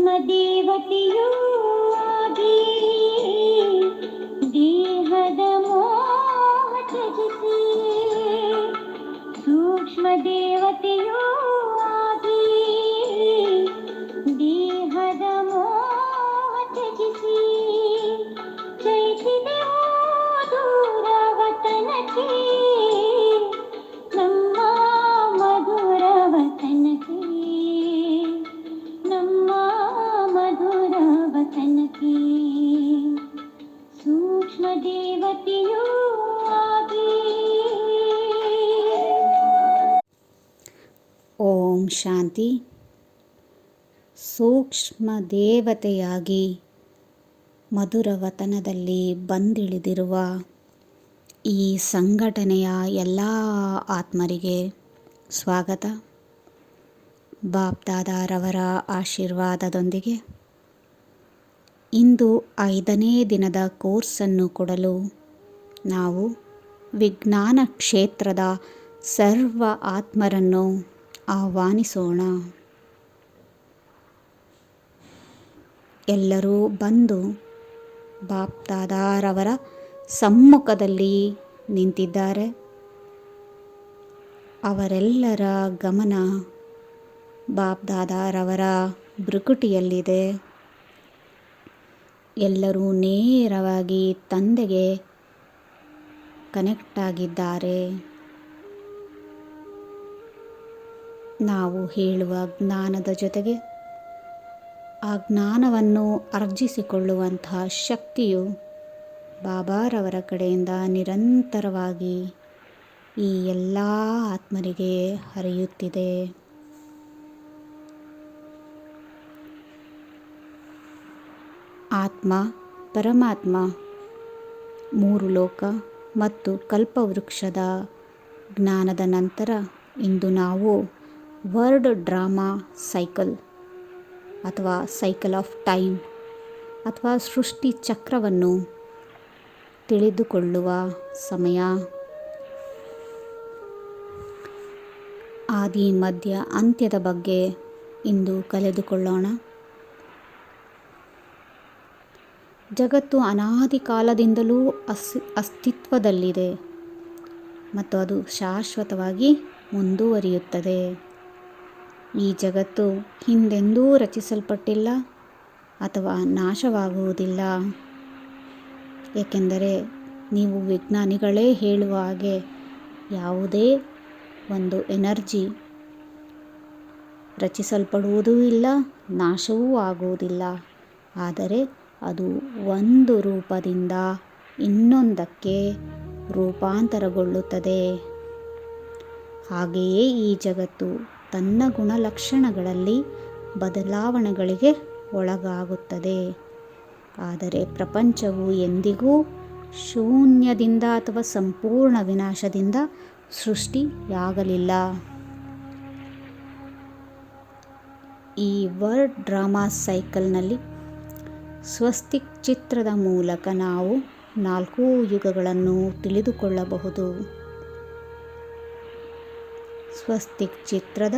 ದೇವತೆಯೂ ಆಗಿ ದೇಹದ ಮೋಹ ತ್ಯಜಿಸಿ, ಸೂಕ್ಷ್ಮ ದೇವತೆಯೂ ಆಗಿ ದೇಹದ ಮೋಹ ತ್ಯಜಿಸಿ, ಚೈತಿದೆಯೋ ದೂರ ವತನಕ್ಕೆ, ನಮ್ಮ ಮಧುರ ವತನಕ್ಕೆ, ನಮ್ಮ ಮಧುರ ವತನಕ್ಕೆ, ಸೂಕ್ಷ್ಮ ದೇವತೆಯೂ ಆಗಿ. ಓಂ ಶಾಂತಿ. ಸೂಕ್ಷ್ಮ ದೇವತೆಯಾಗಿ ಮಧುರ ವತನದಲ್ಲಿ ಬಂದಿಳಿದಿರುವ ಈ ಸಂಘಟನೆಯ ಎಲ್ಲ ಆತ್ಮರಿಗೆ ಸ್ವಾಗತ. ಬಾಪ್ದಾದಾರವರ ಆಶೀರ್ವಾದದೊಂದಿಗೆ ಇಂದು 5ನೇ ದಿನದ ಕೋರ್ಸನ್ನು ಕೊಡಲು ನಾವು ವಿಜ್ಞಾನ ಕ್ಷೇತ್ರದ ಸರ್ವ ಆತ್ಮರನ್ನು ಆಹ್ವಾನಿಸೋಣ. ಎಲ್ಲರೂ ಬಂದು ಬಾಪ್ದಾದಾರವರ ಸಮ್ಮುಖದಲ್ಲಿ ನಿಂತಿದ್ದಾರೆ. ಅವರೆಲ್ಲರ ಗಮನ ಬಾಪ್ದಾದಾರವರ ಭ್ರುಕುಟಿಯಲ್ಲಿದೆ. ಎಲ್ಲರೂ ನೇರವಾಗಿ ತಂದೆಗೆ ಕನೆಕ್ಟ್ ಆಗಿದ್ದಾರೆ. ನಾವು ಹೇಳುವ ಜ್ಞಾನದ ಜೊತೆಗೆ ಆ ಜ್ಞಾನವನ್ನು ಅರ್ಜಿಸಿಕೊಳ್ಳುವಂತಹ ಶಕ್ತಿಯು ಬಾಬಾರವರ ಕಡೆಯಿಂದ ನಿರಂತರವಾಗಿ ಈ ಎಲ್ಲ ಆತ್ಮರಿಗೆ ಹರಿಯುತ್ತಿದೆ. ಆತ್ಮ ಪರಮಾತ್ಮ 3 ಲೋಕ ಮತ್ತು ಕಲ್ಪವೃಕ್ಷದ ಜ್ಞಾನದ ನಂತರ ಇಂದು ನಾವು ವರ್ಡ್ ಡ್ರಾಮಾ ಸೈಕಲ್ ಅಥವಾ ಸೈಕಲ್ ಆಫ್ ಟೈಮ್ ಅಥವಾ ಸೃಷ್ಟಿ ಚಕ್ರವನ್ನು ತಿಳಿದುಕೊಳ್ಳುವ ಸಮಯ. ಆದಿ ಮಧ್ಯ ಅಂತ್ಯದ ಬಗ್ಗೆ ಇಂದು ಕಲಿತುಕೊಳ್ಳೋಣ. ಜಗತ್ತು ಅನಾದಿ ಕಾಲದಿಂದಲೂ ಅಸ್ತಿತ್ವದಲ್ಲಿದೆ ಮತ್ತು ಅದು ಶಾಶ್ವತವಾಗಿ ಮುಂದುವರಿಯುತ್ತದೆ. ಈ ಜಗತ್ತು ಹಿಂದೆಂದೂ ರಚಿಸಲ್ಪಟ್ಟಿಲ್ಲ ಅಥವಾ ನಾಶವಾಗುವುದಿಲ್ಲ. ಏಕೆಂದರೆ ನೀವು ವಿಜ್ಞಾನಿಗಳೇ ಹೇಳುವ ಹಾಗೆ ಯಾವುದೇ ಒಂದು ಎನರ್ಜಿ ರಚಿಸಲ್ಪಡುವುದೂ ಇಲ್ಲ, ನಾಶವೂ ಆಗುವುದಿಲ್ಲ. ಆದರೆ ಅದು ಒಂದು ರೂಪದಿಂದ ಇನ್ನೊಂದಕ್ಕೆ ರೂಪಾಂತರಗೊಳ್ಳುತ್ತದೆ. ಹಾಗೆಯೇ ಈ ಜಗತ್ತು ತನ್ನ ಗುಣಲಕ್ಷಣಗಳಲ್ಲಿ ಬದಲಾವಣೆಗಳಿಗೆ ಒಳಗಾಗುತ್ತದೆ. ಆದರೆ ಪ್ರಪಂಚವು ಎಂದಿಗೂ ಶೂನ್ಯದಿಂದ ಅಥವಾ ಸಂಪೂರ್ಣ ವಿನಾಶದಿಂದ ಸೃಷ್ಟಿಯಾಗಲಿಲ್ಲ. ಈ ವರ್ಡ್ ಡ್ರಾಮಾ ಸೈಕಲ್ನಲ್ಲಿ ಸ್ವಸ್ತಿಕ್ ಚಿತ್ರದ ಮೂಲಕ ನಾವು 4 ಯುಗಗಳನ್ನು ತಿಳಿದುಕೊಳ್ಳಬಹುದು. ಸ್ವಸ್ತಿಕ್ ಚಿತ್ರದ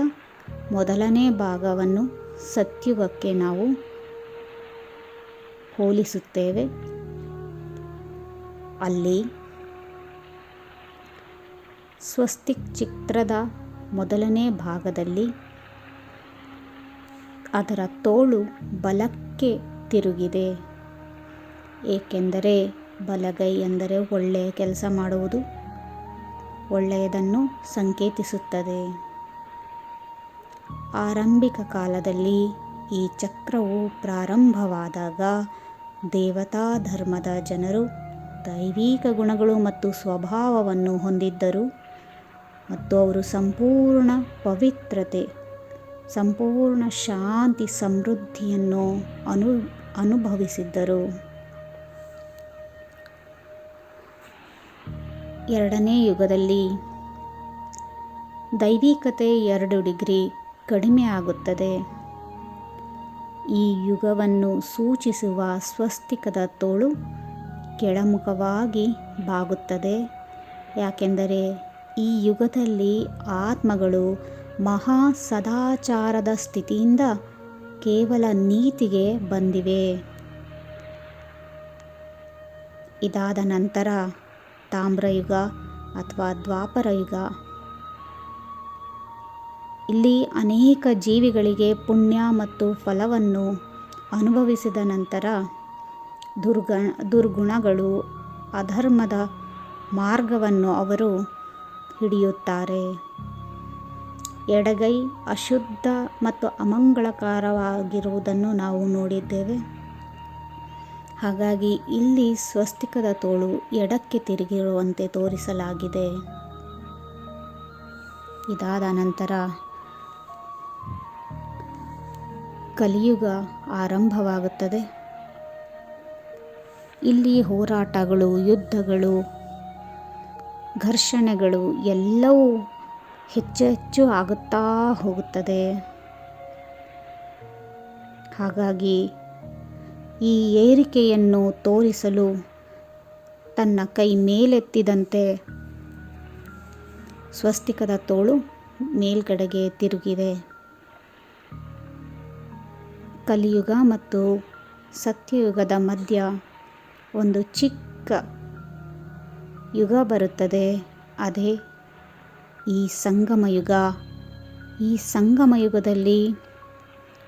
ಮೊದಲನೇ ಭಾಗವನ್ನು ಸತ್ಯುಗಕ್ಕೆ ನಾವು ಹೋಲಿಸುತ್ತೇವೆ. ಅಲ್ಲಿ ಸ್ವಸ್ತಿಕ್ ಚಿತ್ರದ ಮೊದಲನೇ ಭಾಗದಲ್ಲಿ ಅದರ ತೋಳು ಬಲಕ್ಕೆ ತಿರುಗಿದೆ. ಏಕೆಂದರೆ ಬಲಗೈ ಎಂದರೆ ಒಳ್ಳೆಯ ಕೆಲಸ ಮಾಡುವುದು, ಒಳ್ಳೆಯದನ್ನು ಸಂಕೇತಿಸುತ್ತದೆ. ಆರಂಭಿಕ ಕಾಲದಲ್ಲಿ ಈ ಚಕ್ರವು ಪ್ರಾರಂಭವಾದಾಗ ದೇವತಾ ಧರ್ಮದ ಜನರು ದೈವಿಕ ಗುಣಗಳು ಮತ್ತು ಸ್ವಭಾವವನ್ನು ಹೊಂದಿದ್ದರು ಮತ್ತು ಅವರು ಸಂಪೂರ್ಣ ಪವಿತ್ರತೆ, ಸಂಪೂರ್ಣ ಶಾಂತಿ, ಸಮೃದ್ಧಿಯನ್ನು ಅನುಭವಿಸಿದ್ದರು. 2ನೇ ಯುಗದಲ್ಲಿ ದೈವಿಕತೆ 2 ಡಿಗ್ರಿ ಕಡಿಮೆ ಆಗುತ್ತದೆ. ಈ ಯುಗವನ್ನು ಸೂಚಿಸುವ ಸ್ವಸ್ತಿಕದ ತೋಳು ಕೆಳಮುಖವಾಗಿ ಬಾಗುತ್ತದೆ. ಯಾಕೆಂದರೆ ಈ ಯುಗದಲ್ಲಿ ಆತ್ಮಗಳು ಮಹಾ ಸದಾಚಾರದ ಸ್ಥಿತಿಯಿಂದ ಕೇವಲ ನೀತಿಗೆ ಬಂದಿವೆ. ಇದಾದ ನಂತರ ತಾಮ್ರಯುಗ ಅಥವಾ ದ್ವಾಪರ ಯುಗ. ಇಲ್ಲಿ ಅನೇಕ ಜೀವಿಗಳಿಗೆ ಪುಣ್ಯ ಮತ್ತು ಫಲವನ್ನು ಅನುಭವಿಸಿದ ನಂತರ ದುರ್ಗುಣಗಳು, ಅಧರ್ಮದ ಮಾರ್ಗವನ್ನು ಅವರು ಹಿಡಿಯುತ್ತಾರೆ. ಎಡಗೈ ಅಶುದ್ಧ ಮತ್ತು ಅಮಂಗಳಕರವಾಗಿರುವುದನ್ನು ನಾವು ನೋಡಿದ್ದೇವೆ. ಹಾಗಾಗಿ ಇಲ್ಲಿ ಸ್ವಸ್ತಿಕದ ತೋಳು ಎಡಕ್ಕೆ ತಿರುಗಿರುವಂತೆ ತೋರಿಸಲಾಗಿದೆ. ಇದಾದ ನಂತರ ಕಲಿಯುಗ ಆರಂಭವಾಗುತ್ತದೆ. ಇಲ್ಲಿ ಹೋರಾಟಗಳು, ಯುದ್ಧಗಳು, ಘರ್ಷಣೆಗಳು ಎಲ್ಲವೂ ಹೆಚ್ಚು ಹೆಚ್ಚು ಆಗುತ್ತಾ ಹೋಗುತ್ತದೆ. ಹಾಗಾಗಿ ಈ ಏರಿಕೆಯನ್ನು ತೋರಿಸಲು ತನ್ನ ಕೈ ಮೇಲೆತ್ತಿದಂತೆ ಸ್ವಸ್ತಿಕದ ತೋಳು ಮೇಲ್ಗಡೆಗೆ ತಿರುಗಿದೆ. ಕಲಿಯುಗ ಮತ್ತು ಸತ್ಯಯುಗದ ಮಧ್ಯ ಒಂದು ಚಿಕ್ಕ ಯುಗ ಬರುತ್ತದೆ. ಅದೇ ಈ ಸಂಗಮ ಯುಗ. ಈ ಸಂಗಮ ಯುಗದಲ್ಲಿ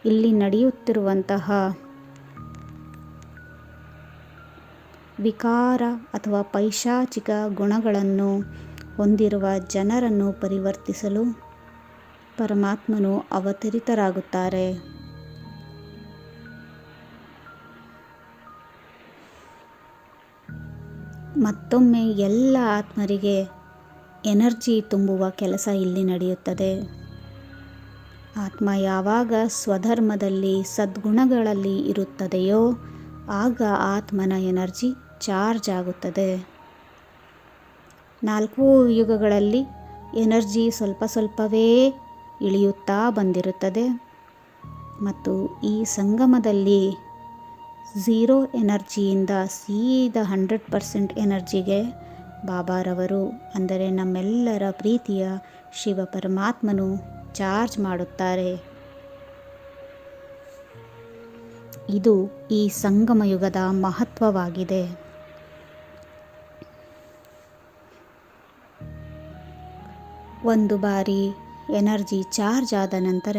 ಇಲ್ಲಿ ನಡೆಯುತ್ತಿರುವಂತಹ ವಿಕಾರ ಅಥವಾ ಪೈಶಾಚಿಕ ಗುಣಗಳನ್ನು ಹೊಂದಿರುವ ಜನರನ್ನು ಪರಿವರ್ತಿಸಲು ಪರಮಾತ್ಮನು ಅವತರಿತರಾಗುತ್ತಾರೆ. ಮತ್ತೊಮ್ಮೆ ಎಲ್ಲ ಆತ್ಮರಿಗೆ ಎನರ್ಜಿ ತುಂಬುವ ಕೆಲಸ ಇಲ್ಲಿ ನಡೆಯುತ್ತದೆ. ಆತ್ಮ ಯಾವಾಗ ಸ್ವಧರ್ಮದಲ್ಲಿ ಸದ್ಗುಣಗಳಲ್ಲಿ ಇರುತ್ತದೆಯೋ ಆಗ ಆತ್ಮನ ಎನರ್ಜಿ ಚಾರ್ಜ್ ಆಗುತ್ತದೆ. 4 ಯುಗಗಳಲ್ಲಿ ಎನರ್ಜಿ ಸ್ವಲ್ಪ ಸ್ವಲ್ಪವೇ ಇಳಿಯುತ್ತಾ ಬಂದಿರುತ್ತದೆ ಮತ್ತು ಈ ಸಂಗಮದಲ್ಲಿ 0 ಎನರ್ಜಿಯಿಂದ ಸೀದಾ 100% ಎನರ್ಜಿಗೆ ಬಾಬಾರವರು ಅಂದರೆ ನಮ್ಮೆಲ್ಲರ ಪ್ರೀತಿಯ ಶಿವ ಪರಮಾತ್ಮನು ಚಾರ್ಜ್ ಮಾಡುತ್ತಾರೆ. ಇದು ಈ ಸಂಗಮ ಯುಗದ ಮಹತ್ವವಾಗಿದೆ. ಒಂದು ಬಾರಿ ಎನರ್ಜಿ ಚಾರ್ಜ್ ಆದ ನಂತರ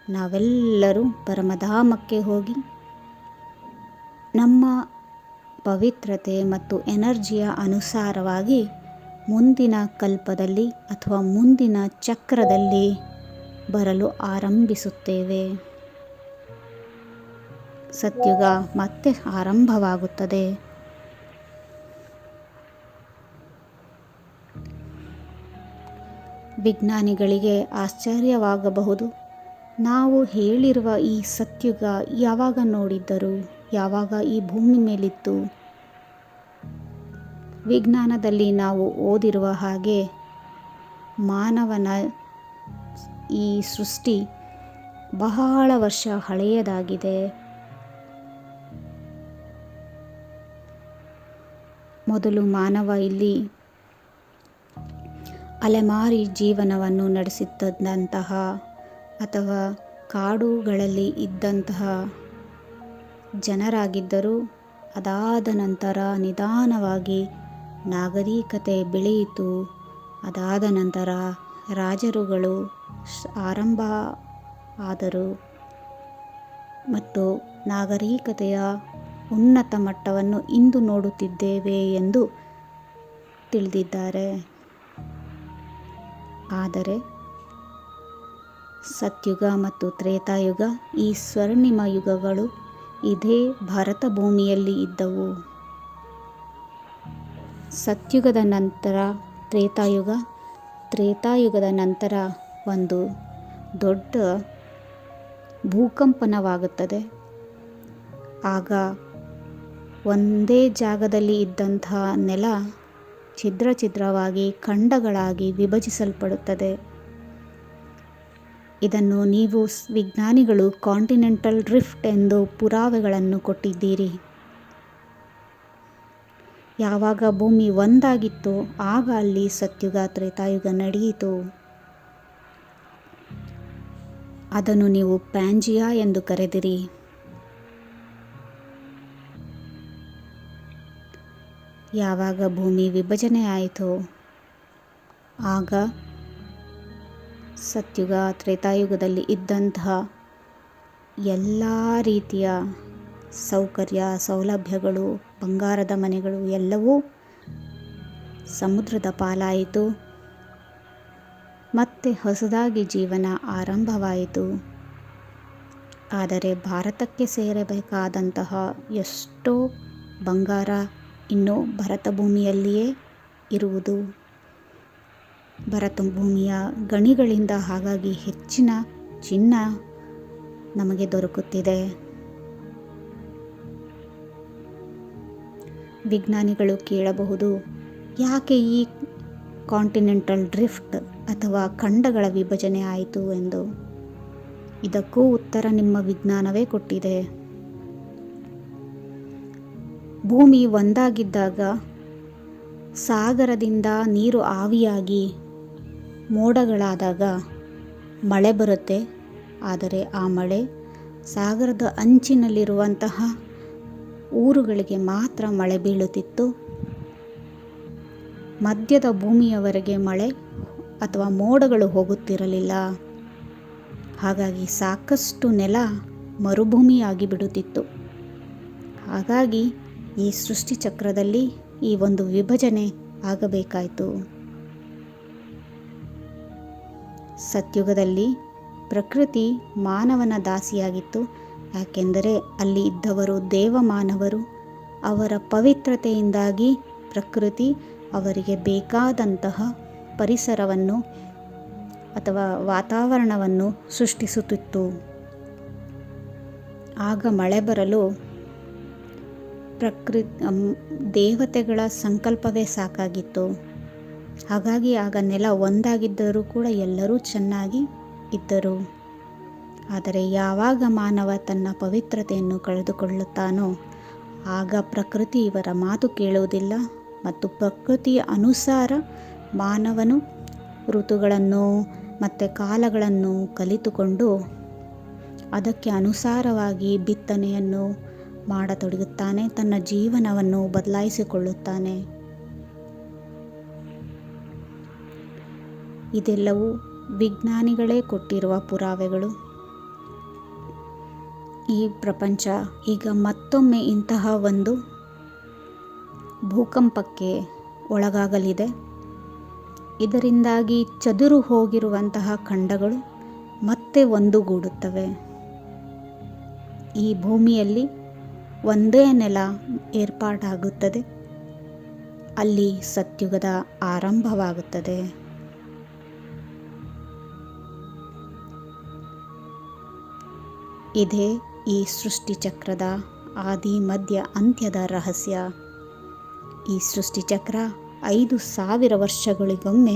ನಾವೆಲ್ಲರೂ ಪರಮಧಾಮಕ್ಕೆ ಹೋಗಿ ನಮ್ಮ ಪವಿತ್ರತೆ ಮತ್ತು ಎನರ್ಜಿಯ ಅನುಸಾರವಾಗಿ ಮುಂದಿನ ಕಲ್ಪದಲ್ಲಿ ಅಥವಾ ಮುಂದಿನ ಚಕ್ರದಲ್ಲಿ ಬರಲು ಆರಂಭಿಸುತ್ತೇವೆ. ಸತ್ಯುಗ ಮತ್ತೆ ಆರಂಭವಾಗುತ್ತದೆ. ವಿಜ್ಞಾನಿಗಳಿಗೆ ಆಶ್ಚರ್ಯವಾಗಬಹುದು, ನಾವು ಹೇಳಿರುವ ಈ ಸತ್ಯುಗ ಯಾವಾಗ ನೋಡಿದ್ದರು, ಯಾವಾಗ ಈ ಭೂಮಿ ಮೇಲಿತ್ತು? ವಿಜ್ಞಾನದಲ್ಲಿ ನಾವು ಓದಿರುವ ಹಾಗೆ ಮಾನವನ ಈ ಸೃಷ್ಟಿ ಬಹಳ ವರ್ಷ ಹಳೆಯದಾಗಿದೆ. ಮೊದಲು ಮಾನವ ಇಲ್ಲಿ ಅಲೆಮಾರಿ ಜೀವನವನ್ನು ನಡೆಸುತ್ತಿದ್ದಂತಹ ಅಥವಾ ಕಾಡುಗಳಲ್ಲಿ ಇದ್ದಂತಹ ಜನರಾಗಿದ್ದರು. ಅದಾದ ನಂತರ ನಿಧಾನವಾಗಿ ನಾಗರಿಕತೆ ಬೆಳೆಯಿತು. ಅದಾದ ನಂತರ ರಾಜರುಗಳು ಆರಂಭ ಆದರು ಮತ್ತು ನಾಗರಿಕತೆಯ ಉನ್ನತ ಮಟ್ಟವನ್ನು ಇಂದು ನೋಡುತ್ತಿದ್ದೇವೆ ಎಂದು ತಿಳಿದಿದ್ದಾರೆ. ಆದರೆ ಸತ್ಯುಗ ಮತ್ತು ತ್ರೇತಾಯುಗ ಈ ಸ್ವರ್ಣಿಮ ಯುಗಗಳು ಇದೇ ಭಾರತ ಭೂಮಿಯಲ್ಲಿ ಇದ್ದವು. ಸತ್ಯುಗದ ನಂತರ ತ್ರೇತಾಯುಗ, ತ್ರೇತಾಯುಗದ ನಂತರ ಒಂದು ದೊಡ್ಡ ಭೂಕಂಪನವಾಗುತ್ತದೆ. ಆಗ ಒಂದೇ ಜಾಗದಲ್ಲಿ ಇದ್ದಂತಹ ನೆಲ ಛಿದ್ರ ಛಿದ್ರವಾಗಿ ಖಂಡಗಳಾಗಿ ವಿಭಜಿಸಲ್ಪಡುತ್ತದೆ. ಇದನ್ನು ನೀವು ವಿಜ್ಞಾನಿಗಳು ಕಾಂಟಿನೆಂಟಲ್ ಡ್ರಿಫ್ಟ್ ಎಂದು ಪುರಾವೆಗಳನ್ನು ಕೊಟ್ಟಿದ್ದೀರಿ. ಯಾವಾಗ ಭೂಮಿ ಒಂದಾಗಿತ್ತೋ ಆಗ ಅಲ್ಲಿ ಸತ್ಯುಗ ತ್ರೇತಾಯುಗ ನಡೆಯಿತು. ಅದನ್ನು ನೀವು ಪ್ಯಾಂಜಿಯಾ ಎಂದು ಕರೆದಿರಿ. ಯಾವಾಗ ಭೂಮಿ ವಿಭಜನೆ ಆಯಿತೋ ಆಗ ಸತ್ಯುಗ ತ್ರೇತಾಯುಗದಲ್ಲಿ ಇದ್ದಂತಹ ಎಲ್ಲ ರೀತಿಯ ಸೌಕರ್ಯ ಸೌಲಭ್ಯಗಳು, ಬಂಗಾರದ ಮನೆಗಳು ಎಲ್ಲವೂ ಸಮುದ್ರದ ಪಾಲಾಯಿತು. ಮತ್ತೆ ಹೊಸದಾಗಿ ಜೀವನ ಆರಂಭವಾಯಿತು. ಆದರೆ ಭಾರತಕ್ಕೆ ಸೇರಬೇಕಾದಂತಹ ಎಷ್ಟೋ ಬಂಗಾರ ಇನ್ನೂ ಭರತ ಭೂಮಿಯಲ್ಲಿಯೇ ಇರುವುದು. ಭರತ ಭೂಮಿಯ ಗಣಿಗಳಿಂದ ಹಾಗಾಗಿ ಹೆಚ್ಚಿನ ಚಿನ್ನ ನಮಗೆ ದೊರಕುತ್ತಿದೆ. ವಿಜ್ಞಾನಿಗಳು ಕೇಳಬಹುದು, ಯಾಕೆ ಈ ಕಾಂಟಿನೆಂಟಲ್ ಡ್ರಿಫ್ಟ್ ಅಥವಾ ಖಂಡಗಳ ವಿಭಜನೆ ಆಯಿತು ಎಂದು. ಇದಕ್ಕೂ ಉತ್ತರ ನಿಮ್ಮ ವಿಜ್ಞಾನವೇ ಕೊಟ್ಟಿದೆ. ಭೂಮಿ ಒಂದಾಗಿದ್ದಾಗ ಸಾಗರದಿಂದ ನೀರು ಆವಿಯಾಗಿ ಮೋಡಗಳಾದಾಗ ಮಳೆ ಬರುತ್ತೆ. ಆದರೆ ಆ ಮಳೆ ಸಾಗರದ ಅಂಚಿನಲ್ಲಿರುವಂತಹ ಊರುಗಳಿಗೆ ಮಾತ್ರ ಮಳೆ ಬೀಳುತ್ತಿತ್ತು. ಮಧ್ಯದ ಭೂಮಿಯವರೆಗೆ ಮಳೆ ಅಥವಾ ಮೋಡಗಳು ಹೋಗುತ್ತಿರಲಿಲ್ಲ. ಹಾಗಾಗಿ ಸಾಕಷ್ಟು ನೆಲ ಮರುಭೂಮಿಯಾಗಿ ಬಿಡುತ್ತಿತ್ತು. ಹಾಗಾಗಿ ಈ ಸೃಷ್ಟಿ ಚಕ್ರದಲ್ಲಿ ಈ ಒಂದು ವಿಭಜನೆ ಆಗಬೇಕಾಯಿತು. ಸತ್ಯುಗದಲ್ಲಿ ಪ್ರಕೃತಿ ಮಾನವನ ದಾಸಿಯಾಗಿತ್ತು. ಯಾಕೆಂದರೆ ಅಲ್ಲಿ ಇದ್ದವರು ದೇವಮಾನವರು. ಅವರ ಪವಿತ್ರತೆಯಿಂದಾಗಿ ಪ್ರಕೃತಿ ಅವರಿಗೆ ಬೇಕಾದಂತಹ ಪರಿಸರವನ್ನು ಅಥವಾ ವಾತಾವರಣವನ್ನು ಸೃಷ್ಟಿಸುತ್ತಿತ್ತು. ಆಗ ಮಳೆ ಬರಲು ದೇವತೆಗಳ ಸಂಕಲ್ಪವೇ ಸಾಕಾಗಿತ್ತು. ಹಾಗಾಗಿ ಆಗ ನೆಲ ಒಂದಾಗಿದ್ದರೂ ಕೂಡ ಎಲ್ಲರೂ ಚೆನ್ನಾಗಿ ಇದ್ದರು. ಆದರೆ ಯಾವಾಗ ಮಾನವ ತನ್ನ ಪವಿತ್ರತೆಯನ್ನು ಕಳೆದುಕೊಳ್ಳುತ್ತಾನೋ ಆಗ ಪ್ರಕೃತಿ ಇವರ ಮಾತು ಕೇಳುವುದಿಲ್ಲ. ಮತ್ತು ಪ್ರಕೃತಿಯ ಅನುಸಾರ ಮಾನವನು ಋತುಗಳನ್ನು ಮತ್ತು ಕಾಲಗಳನ್ನು ಕಲಿತುಕೊಂಡು ಅದಕ್ಕೆ ಅನುಸಾರವಾಗಿ ಬಿತ್ತನೆಯನ್ನು ಮಾಡತೊಡಗುತ್ತಾನೆ. ತನ್ನ ಜೀವನವನ್ನು ಬದಲಾಯಿಸಿಕೊಳ್ಳುತ್ತಾನೆ. ಇದೆಲ್ಲವೂ ವಿಜ್ಞಾನಿಗಳೇ ಕೊಟ್ಟಿರುವ ಪುರಾವೆಗಳು. ಈ ಪ್ರಪಂಚ ಈಗ ಮತ್ತೊಮ್ಮೆ ಇಂತಹ ಒಂದು ಭೂಕಂಪಕ್ಕೆ ಒಳಗಾಗಲಿದೆ. ಇದರಿಂದಾಗಿ ಚದುರು ಹೋಗಿರುವಂತಹ ಖಂಡಗಳು ಮತ್ತೆ ಒಂದುಗೂಡುತ್ತವೆ. ಈ ಭೂಮಿಯಲ್ಲಿ ಒಂದೇ ನೆಲ ಏರ್ಪಾಟಾಗುತ್ತದೆ. ಅಲ್ಲಿ ಸತ್ಯುಗದ ಆರಂಭವಾಗುತ್ತದೆ. ಇದೇ ಈ ಸೃಷ್ಟಿ ಚಕ್ರದ ಆದಿ ಮಧ್ಯ ಅಂತ್ಯದ ರಹಸ್ಯ. ಈ ಸೃಷ್ಟಿ ಚಕ್ರ 5,000 ವರ್ಷಗಳಿಗೊಮ್ಮೆ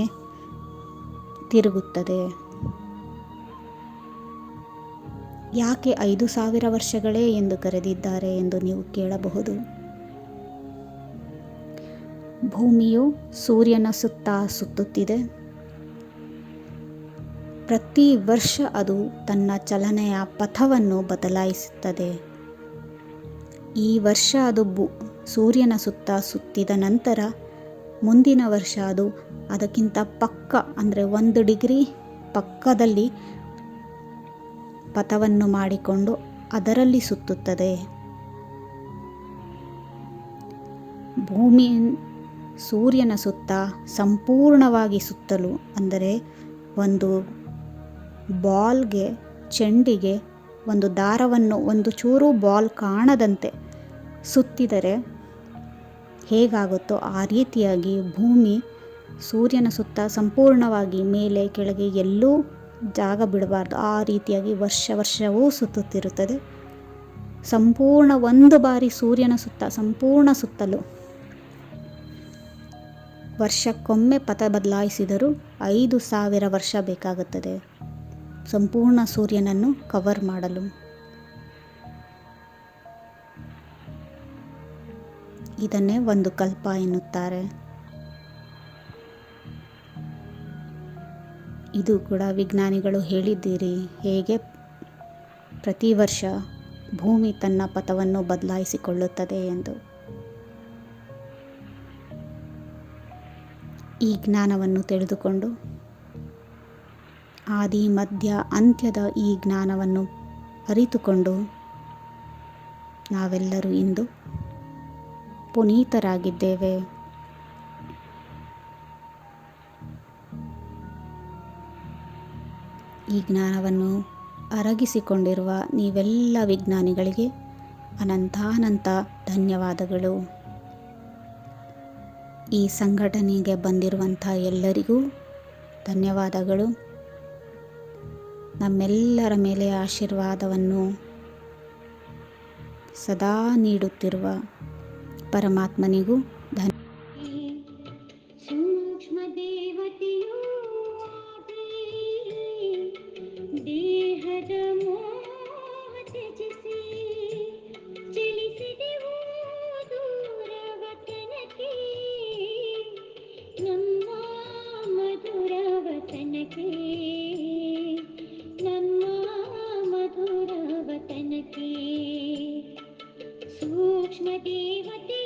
ತಿರುಗುತ್ತದೆ. ಯಾಕೆ 5,000 ವರ್ಷಗಳೇ ಎಂದು ಕರೆದಿದ್ದಾರೆ ಎಂದು ನೀವು ಕೇಳಬಹುದು. ಭೂಮಿಯು ಸೂರ್ಯನ ಸುತ್ತ ಸುತ್ತುತ್ತಿದೆ. ಪ್ರತಿ ವರ್ಷ ಅದು ತನ್ನ ಚಲನೆಯ ಪಥವನ್ನು ಬದಲಾಯಿಸುತ್ತದೆ. ಈ ವರ್ಷ ಅದು ಸೂರ್ಯನ ಸುತ್ತ ಸುತ್ತಿದ ನಂತರ ಮುಂದಿನ ವರ್ಷ ಅದು ಅದಕ್ಕಿಂತ ಪಕ್ಕ ಅಂದರೆ 1 ಡಿಗ್ರಿ ಪಕ್ಕದಲ್ಲಿ ಪಥವನ್ನು ಮಾಡಿಕೊಂಡು ಅದರಲ್ಲಿ ಸುತ್ತುತ್ತದೆ. ಭೂಮಿ ಸೂರ್ಯನ ಸುತ್ತ ಸಂಪೂರ್ಣವಾಗಿ ಸುತ್ತಲು ಅಂದರೆ ಒಂದು ಬಾಲ್ಗೆ ಚೆಂಡಿಗೆ ಒಂದು ದಾರವನ್ನು ಒಂದು ಚೂರು ಬಾಲ್ ಕಾಣದಂತೆ ಸುತ್ತಿದರೆ ಹೇಗಾಗುತ್ತೋ ಆ ರೀತಿಯಾಗಿ ಭೂಮಿ ಸೂರ್ಯನ ಸುತ್ತ ಸಂಪೂರ್ಣವಾಗಿ ಮೇಲೆ ಕೆಳಗೆ ಎಲ್ಲೂ ಜಾಗ ಬಿಡಬಾರ್ದು. ಆ ರೀತಿಯಾಗಿ ವರ್ಷವೂ ಸುತ್ತುತ್ತಿರುತ್ತದೆ. ಸಂಪೂರ್ಣ ಒಂದು ಬಾರಿ ಸೂರ್ಯನ ಸುತ್ತ ಸಂಪೂರ್ಣ ಸುತ್ತಲು ವರ್ಷಕ್ಕೊಮ್ಮೆ ಪಥ ಬದಲಾಯಿಸಿದರೂ 5,000 ವರ್ಷ ಬೇಕಾಗುತ್ತದೆ ಸಂಪೂರ್ಣ ಸೂರ್ಯನನ್ನು ಕವರ್ ಮಾಡಲು. ಇದನ್ನೇ ಒಂದು ಕಲ್ಪ ಎನ್ನುತ್ತಾರೆ. ಇದು ಕೂಡ ವಿಜ್ಞಾನಿಗಳು ಹೇಳಿದ್ದೀರಿ, ಹೇಗೆ ಪ್ರತಿ ವರ್ಷ ಭೂಮಿ ತನ್ನ ಪಥವನ್ನು ಬದಲಾಯಿಸಿಕೊಳ್ಳುತ್ತದೆ ಎಂದು. ಈ ಜ್ಞಾನವನ್ನು ತಿಳಿದುಕೊಂಡು ಆದಿ ಮಧ್ಯ ಅಂತ್ಯದ ಈ ಜ್ಞಾನವನ್ನು ಅರಿತುಕೊಂಡು ನಾವೆಲ್ಲರೂ ಇಂದು ಪುನೀತರಾಗಿದ್ದೇವೆ. ಈ ಜ್ಞಾನವನ್ನು ಅರಗಿಸಿಕೊಂಡಿರುವ ನೀವೆಲ್ಲ ವಿಜ್ಞಾನಿಗಳಿಗೆ ಅನಂತಾನಂತ ಧನ್ಯವಾದಗಳು. ಈ ಸಂಘಟನೆಗೆ ಬಂದಿರುವಂಥ ಎಲ್ಲರಿಗೂ ಧನ್ಯವಾದಗಳು. ನಮ್ಮೆಲ್ಲರ ಮೇಲೆ ಆಶೀರ್ವಾದವನ್ನು ಸದಾ ನೀಡುತ್ತಿರುವ ಪರಮಾತ್ಮನಿಗೂ ಸೂಕ್ಷ್ಮ ದೇವತೆಯೂ ಆಗಿ ದೇಹದ ಮೋಹ ತ್ಯಜಿಸಿ ಚಲಿಸಿದೆವು ದೂರ ವತನಕ್ಕೆ, ನಮ್ಮ ಮಧುರ ವತನಕ್ಕೆ, ನಮ್ಮ ಮಧುರ ವತನಕ್ಕೆ. ಸೂಕ್ಷ್ಮ ದೇವತೆ